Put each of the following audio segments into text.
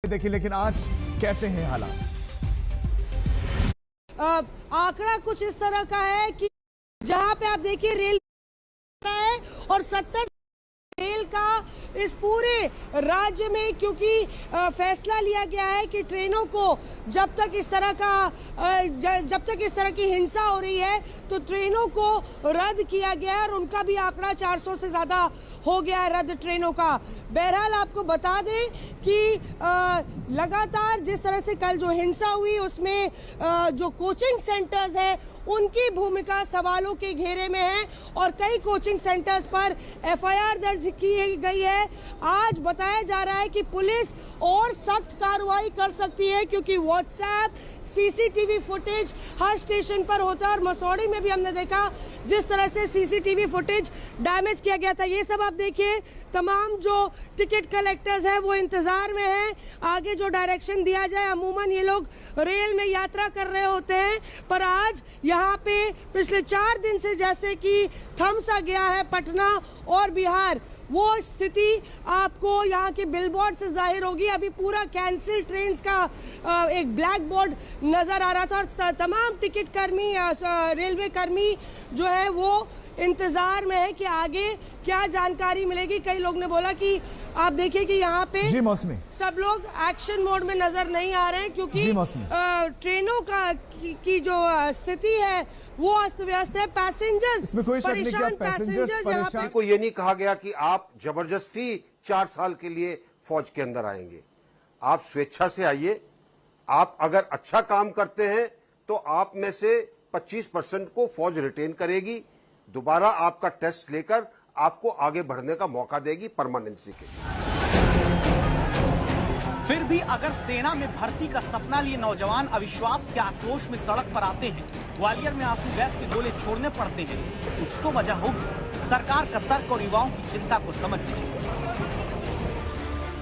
देखिए लेकिन आज कैसे हैं हालात? आंकड़ा कुछ इस तरह का है कि जहां पे आप देखिए रेल है और 70 रेल का इस पूरे राज्य में, क्योंकि फैसला लिया गया है कि ट्रेनों को जब तक इस तरह की हिंसा हो रही है तो ट्रेनों को रद्द किया गया है और उनका भी आंकड़ा 400 से ज्यादा हो गया है रद्द ट्रेनों का। बहरहाल आपको बता दें कि लगातार जिस तरह से कल जो हिंसा हुई उसमें जो कोचिंग सेंटर्स हैं उनकी भूमिका सवालों के घेरे में है और कई कोचिंग सेंटर्स पर एफआईआर दर्ज की गई है। आज बताया जा रहा है कि पुलिस और सख्त कार्रवाई कर सकती है क्योंकि व्हाट्सएप सीसीटीवी फुटेज हर स्टेशन पर होता है और मसौड़ी में भी हमने देखा जिस तरह से सीसीटीवी फुटेज डैमेज किया गया था। ये सब आप देखिए, तमाम जो टिकट कलेक्टर्स हैं वो इंतजार में हैं आगे जो डायरेक्शन दिया जाए। अमूमन ये लोग रेल में यात्रा कर रहे होते हैं पर आज यहाँ पे पिछले 4 दिन से जैसे कि थम सा गया है पटना और बिहार, वो स्थिति आपको यहाँ के बिलबोर्ड से जाहिर होगी। अभी पूरा कैंसिल ट्रेन का एक ब्लैक बोर्ड नजर आ रहा था और तमाम टिकट कर्मी रेलवे कर्मी जो है वो इंतजार में है कि आगे क्या जानकारी मिलेगी। कई लोग ने बोला कि आप देखिए कि यहाँ पे सब लोग एक्शन मोड में नजर नहीं आ रहे हैं क्योंकि ट्रेनों की जो स्थिति है वो अस्त व्यस्त है। पैसेंजर्स इसमें कोई शक नहीं कि पैसेंजर्स परेशान। को ये नहीं कहा गया कि आप जबरदस्ती 4 साल के लिए फौज के अंदर आएंगे। आप स्वेच्छा से आइए। आप अगर अच्छा काम करते हैं तो आप में से 25% को फौज रिटेन करेगी, दोबारा आपका टेस्ट लेकर आपको आगे बढ़ने का मौका देगी परमानेंसी के लिए। फिर भी अगर सेना में भर्ती का सपना लिए नौजवान अविश्वास के आक्रोश में सड़क पर आते हैं, ग्वालियर में आंसू गैस के गोले छोड़ने पड़ते हैं, कुछ तो वजह होगी। सरकार का तर्क और युवाओं की चिंता को समझ लीजिए।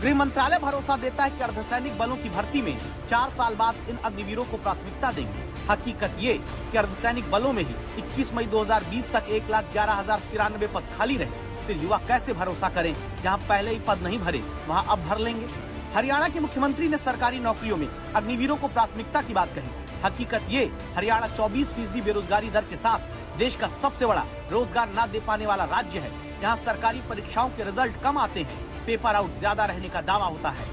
गृह मंत्रालय भरोसा देता है कि अर्धसैनिक बलों की भर्ती में 4 साल बाद इन अग्निवीरों को प्राथमिकता देंगे। हकीकत ये कि अर्धसैनिक बलों में ही 21 मई 2020 तक 1,11,093 पद खाली रहे। फिर युवा कैसे भरोसा करें, जहां पहले ही पद नहीं भरे वहां अब भर लेंगे। हरियाणा के मुख्यमंत्री ने सरकारी नौकरियों में अग्निवीरों को प्राथमिकता की बात कही। हकीकत ये, हरियाणा 24% बेरोजगारी दर के साथ देश का सबसे बड़ा रोजगार न दे पाने वाला राज्य है, जहां सरकारी परीक्षाओं के रिजल्ट कम आते हैं, पेपर आउट ज्यादा रहने का दावा होता है।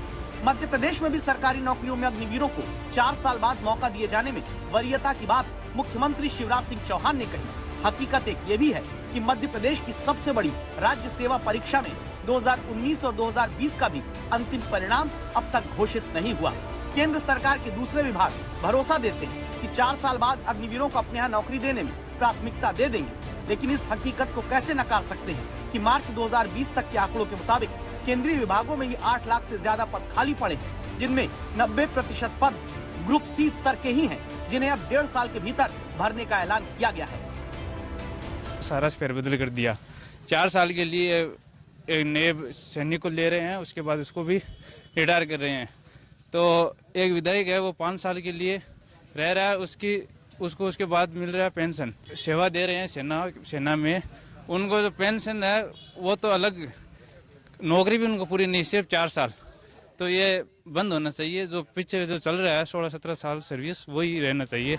मध्य प्रदेश में भी सरकारी नौकरियों में अग्निवीरों को 4 साल बाद मौका दिए जाने में वरीयता की बात मुख्यमंत्री शिवराज सिंह चौहान ने कही। हकीकत एक ये भी है कि मध्य प्रदेश की सबसे बड़ी राज्य सेवा परीक्षा में 2019 और 2020 का भी अंतिम परिणाम अब तक घोषित नहीं हुआ। केंद्र सरकार के दूसरे विभाग भरोसा देते हैं कि 4 साल बाद अग्निवीरों को अपने यहाँ नौकरी देने में प्राथमिकता दे देंगे, लेकिन इस हकीकत को कैसे नकार सकते हैं कि मार्च 2020 तक के आंकड़ों के मुताबिक केंद्रीय विभागों में ही 8 लाख से ज्यादा पद खाली पड़े हैं, जिनमें 90% पद ग्रुप सी स्तर के ही हैं, जिन्हें अब 1.5 साल के भीतर भरने का ऐलान किया गया है। सारा फेरबदल कर दिया। 4 साल के लिए एक नए सैनिक को ले रहे हैं, उसके बाद उसको भी रिटायर कर रहे हैं। तो एक विधायक है वो 5 साल के लिए रह रहा है, उसको उसके बाद मिल रहा है पेंशन। सेवा दे रहे हैं सेना में, उनको जो पेंशन है वो तो अलग, नौकरी भी उनको पूरी नहीं, सिर्फ 4 साल। तो ये बंद होना चाहिए। जो पीछे जो चल रहा है 16-17 साल सर्विस, वही रहना चाहिए।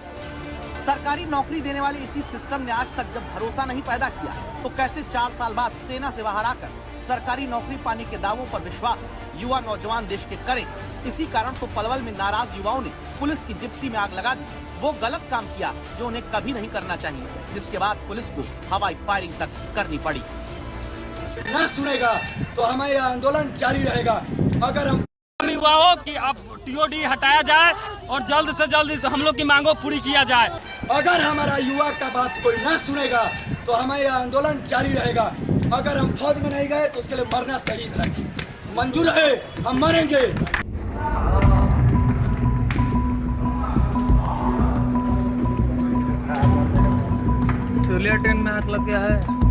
सरकारी नौकरी देने वाले इसी सिस्टम ने आज तक जब भरोसा नहीं पैदा किया तो कैसे 4 साल बाद सेना से बाहर आकर सरकारी नौकरी पाने के दावों पर विश्वास युवा नौजवान देश के करें। इसी कारण तो पलवल में नाराज युवाओं ने पुलिस की जिप्सी में आग लगा दी। वो गलत काम किया जो उन्हें कभी नहीं करना चाहिए, जिसके बाद पुलिस को हवाई फायरिंग तक करनी पड़ी। न सुनेगा तो हमारा आंदोलन जारी रहेगा। अगर हम युवाओं की अब टीओडी हटाया जाए और जल्द से जल्द हम लोग की मांगों पूरी किया जाए। अगर हमारा युवा का बात कोई न सुनेगा तो हमारा आंदोलन जारी रहेगा। अगर हम फौज में नहीं गए तो उसके लिए मरना शहीद है, मंजूर है, हम मरेंगे। सोलिया ट्रेन में आग लग गया है।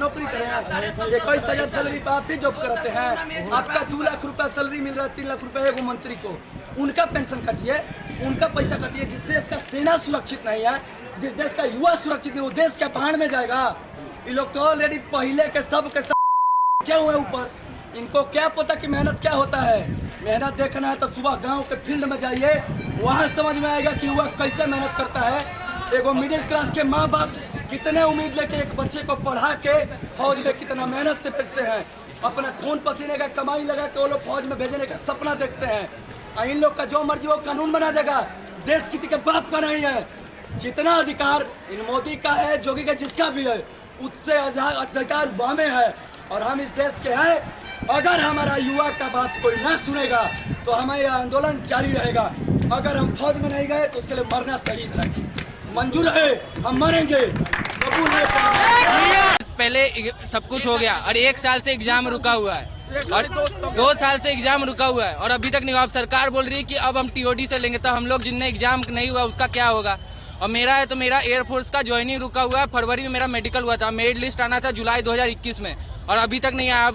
नौकरी करें? 21,000 सैलरी पे आप ही जॉब कराते हैं। आपका 2 लाख रुपया सैलरी मिल रहा है, 3 लाख रुपया एगो मंत्री को, उनका पेंशन कटिए, उनका पैसा कटिए। जिस देश का सेना सुरक्षित नहीं है, जिस देश का युवा सुरक्षित नहीं, वो देश क्या भाड़ में जाएगा? ये लोग तो ऑलरेडी पहले के सब क्या हुए ऊपर। इनको क्या पता कि मेहनत क्या होता है? मेहनत देखना है तो सुबह गांव के फील्ड में जाइए, वहाँ समझ में आएगा कि युवा कैसे मेहनत करता है। एगो मिडिल क्लास के माँ बाप कितने उम्मीद लेके एक बच्चे को पढ़ा के फौज में कितना मेहनत से भेजते हैं, अपना खून पसीने का कमाई लगा के वो लोग फौज में भेजने का सपना देखते हैं। और इन लोग का जो मर्जी वो कानून बना देगा। देश किसी के बाप का नहीं है। जितना अधिकार इन मोदी का है, जोगी का जिसका भी है, उससे अधिकार बामे है। और हम इस देश के हैं। अगर हमारा युवा का बात कोई ना सुनेगा तो हमारा आंदोलन जारी रहेगा। अगर हम फौज में नहीं गए तो उसके लिए मरना शहीद है। मंजूर है, हम मरेंगे, कबूल है। पहले सब कुछ हो गया और 1 साल से एग्जाम रुका हुआ है और 2 साल से एग्जाम रुका हुआ है और अभी तक नहीं हुआ। अब सरकार बोल रही है कि अब हम टीओडी से लेंगे, तो हम लोग जिनने एग्जाम नहीं हुआ उसका क्या होगा? और मेरा है तो मेरा एयरफोर्स का ज्वाइनिंग रुका हुआ है। फरवरी में मेरा मेडिकल हुआ था, मेरिट लिस्ट आना था जुलाई 2021 में और अभी तक नहीं आया।